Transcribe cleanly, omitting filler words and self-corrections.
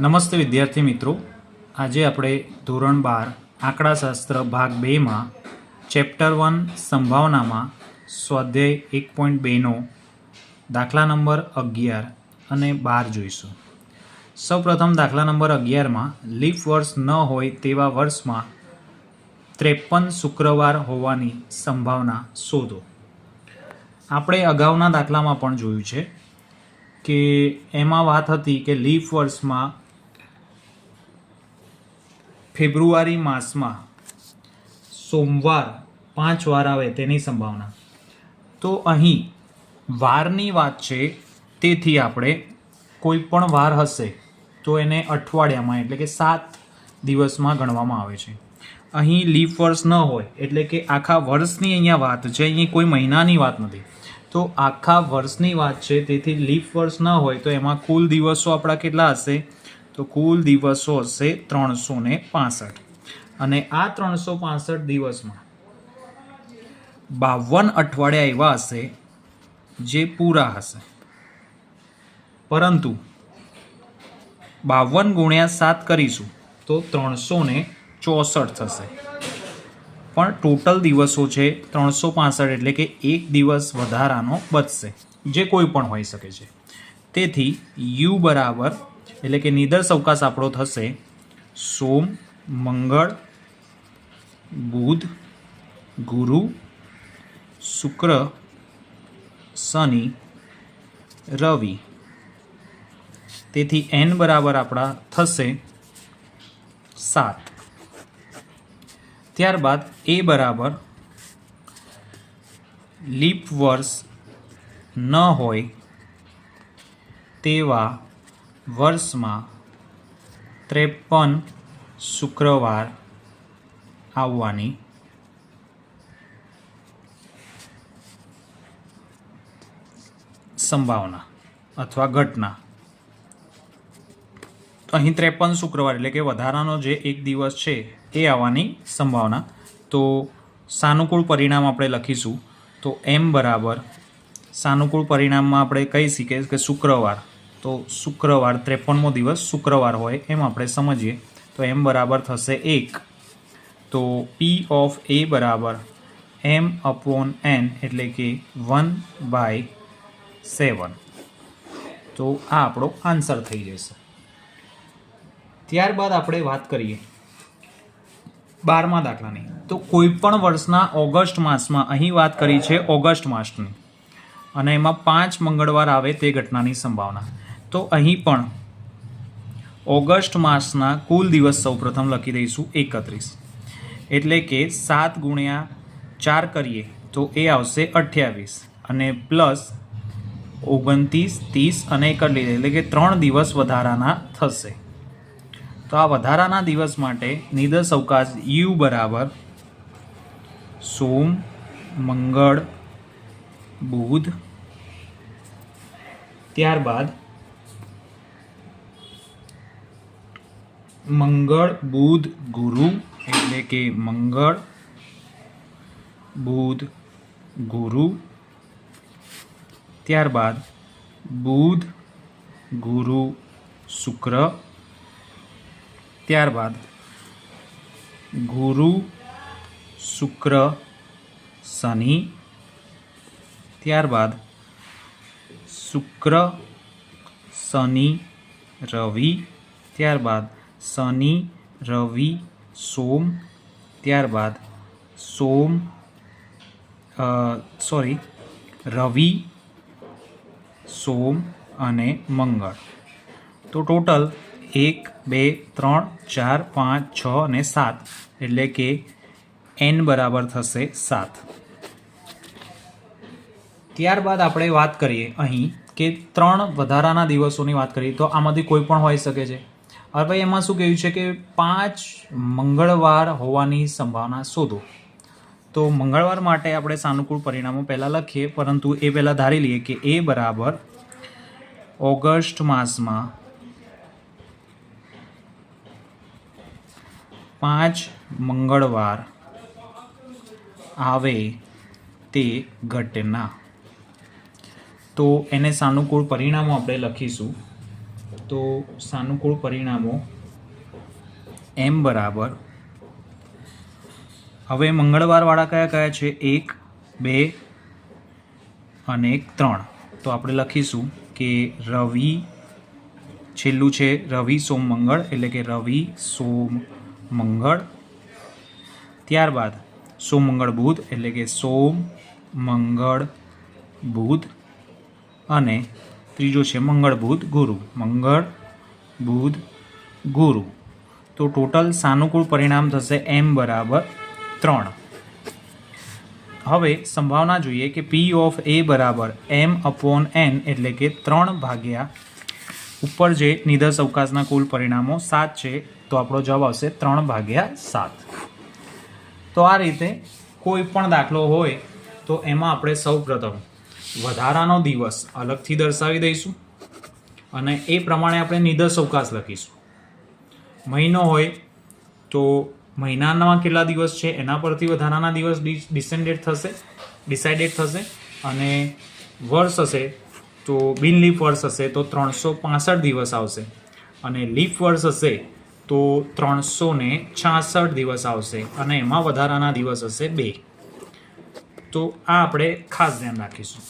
નમસ્તે વિદ્યાર્થી મિત્રો, આજે આપણે ધોરણ 12 આંકડાશાસ્ત્ર ભાગ 2માં ચેપ્ટર 1 સંભાવનામાં સ્વાધ્યાય 1.2નો દાખલા નંબર 11 અને 12 જોઈશું. સૌપ્રથમ દાખલા નંબર 11માં લીપ વર્ષ ન હોય તેવા વર્ષમાં 53 શુક્રવાર હોવાની સંભાવના શોધો. આપણે અગાઉના દાખલામાં પણ જોયું છે કે એમાં વાત હતી કે લીપ વર્ષમાં ફેબ્રુઆરી માસમાં સોમવાર 5 વાર આવે તેની સંભાવના. તો અહીં વારની વાત છે, તેથી આપણે કોઈ પણ વાર હશે તો એને અઠવાડિયામાં એટલે કે 7 દિવસમાં ગણવામાં આવે છે. અહીં લીપ વર્ષ ન હોય એટલે કે આખા વર્ષની અહીંયા વાત છે, અહીં કોઈ મહિનાની વાત નથી. તો આખા વર્ષની વાત છે, તેથી લીપ વર્ષ ન હોય તો એમાં કુલ દિવસો આપણા કેટલા હશે? તો કુલ દિવસો હશે 365 અને આ 365 દિવસમાં 52 અઠવાડિયા એવા હશે જે પૂરા હશે, પરંતુ 52 ગુણ્યા 7 કરીશું તો 364 થશે. પણ ટોટલ દિવસો છે 365 એટલે કે એક દિવસ વધારાનો બચશે, જે કોઈ પણ હોઈ શકે છે. તેથી યુ બરાબર એટલે કે નિદર્શ અવકાશ આપણો થશે સોમ, મંગળ, બુધ, ગુરુ, શુક્ર, શનિ, રવિ. તેથી એન બરાબર આપણા થશે 7. ત્યારબાદ એ બરાબર લીપ વર્ષ ન હોય તેવા વર્ષમાં 53 શુક્રવાર આવવાની સંભાવના અથવા ઘટના. તો અહીં 53 શુક્રવાર એટલે કે વધારાનો જે એક દિવસ છે એ આવવાની સંભાવના. તો સાનુકૂળ પરિણામ આપણે લખીશું. તો એમ બરાબર સાનુકૂળ પરિણામમાં આપણે કહી શકીએ કે શુક્રવાર, તો શુક્રવાર 53મો દિવસ શુક્રવાર હોય એમ આપણે સમજીએ. તો એમ બરાબર થશે 1. તો પી ઓફ એ બરાબર એમ અપોન એન એટલે કે 1/7. તો આ આપણો આન્સર થઈ જશે. ત્યારબાદ આપણે વાત કરીએ 12મા દાખલાની. તો કોઈ પણ વર્ષના ઓગસ્ટ માસમાં, અહીં વાત કરી છે ઓગસ્ટ માસની, અને એમાં 5 મંગળવાર આવે તે ઘટનાની સંભાવના. તો અહીં પણ ઓગસ્ટ માસના કુલ દિવસ સૌપ્રથમ લખી દઈશું 31, એટલે કે 7 ગુણ્યા 4 કરીએ તો એ આવશે 28 અને પ્લસ 29, 30 અને 1 લીધે એટલે કે 3 દિવસ વધારાના થશે. તો આ વધારાના દિવસ માટે નિદર્શ અવકાશ યુ બરાબર સોમ, મંગળ, બુધ, ત્યારબાદ મંગળ, બુધ, ગુરુ એટલે કે મંગળ, બુધ, ગુરુ, ત્યારબાદ બુધ, ગુરુ, શુક્ર, ત્યારબાદ ગુરુ, શુક્ર, શનિ, ત્યારબાદ શુક્ર, શનિ, રવિ, ત્યારબાદ શનિ, રવિ, સોમ, ત્યારબાદ રવિ, સોમ અને મંગળ. તો ટોટલ 1, 2, 3, 4, 5, 6 અને 7 એટલે કે એન બરાબર થશે 7. ત્યારબાદ આપણે વાત કરીએ અહીં કે 3 વધારાના દિવસોની વાત કરીએ તો આમાંથી કોઈ પણ હોઈ શકે છે. હવે એમાં શું કહ્યું છે કે 5 મંગળવાર હોવાની સંભાવના શોધો. તો મંગળવાર માટે આપણે સાનુકૂળ પરિણામો પહેલાં લખીએ, પરંતુ એ પહેલાં ધારી લઈએ કે એ બરાબર ઓગસ્ટ માસમાં 5 મંગળવાર આવે તે ઘટના. તો એને સાનુકૂળ પરિણામો આપણે લખીશું. તો સાનુકૂળ પરિણામો m બરાબર, હવે મંગળવારવાળા કયા કયા છે? 1, 2 અને 3. તો આપણે લખીશું કે રવિ, છેલ્લું છે રવિ સોમ મંગળ, એટલે કે રવિ સોમ મંગળ. ત્યારબાદ સોમ મંગળ બુધ, એટલે કે સોમ મંગળ બુધ. અને ત્રીજો છે મંગળ બુધ ગુરુ, મંગળ બુધ ગુરુ. તો ટોટલ સાનુકૂળ પરિણામ થશે m બરાબર 3. હવે સંભાવના જોઈએ કે P ઓફ A બરાબર m/n, એટલે કે 3 ભાગ્યા ઉપર જે નિદર્શ અવકાશના કુલ પરિણામો 7 છે, તો આપણો જવાબ આવશે 3/7. તો આ રીતે કોઈ પણ દાખલો હોય તો એમાં આપણે સૌપ્રથમ વધારાનો દિવસ અલગથી દર્શાવી દઈશું અને એ પ્રમાણે આપણે નિદર્શ અવકાશ લખીશું. મહિનો હોય તો મહિનામાં કેટલા દિવસ છે એના પરથી વધારાના દિવસ ડિસાઇડેડ થશે. અને વર્ષ હશે તો બિન લીપ વર્ષ હશે તો 365 દિવસ આવશે, અને લીપ વર્ષ હશે તો 366 દિવસ આવશે, અને એમાં વધારાના દિવસ હશે 2. તો આ આપણે ખાસ ધ્યાન રાખીશું.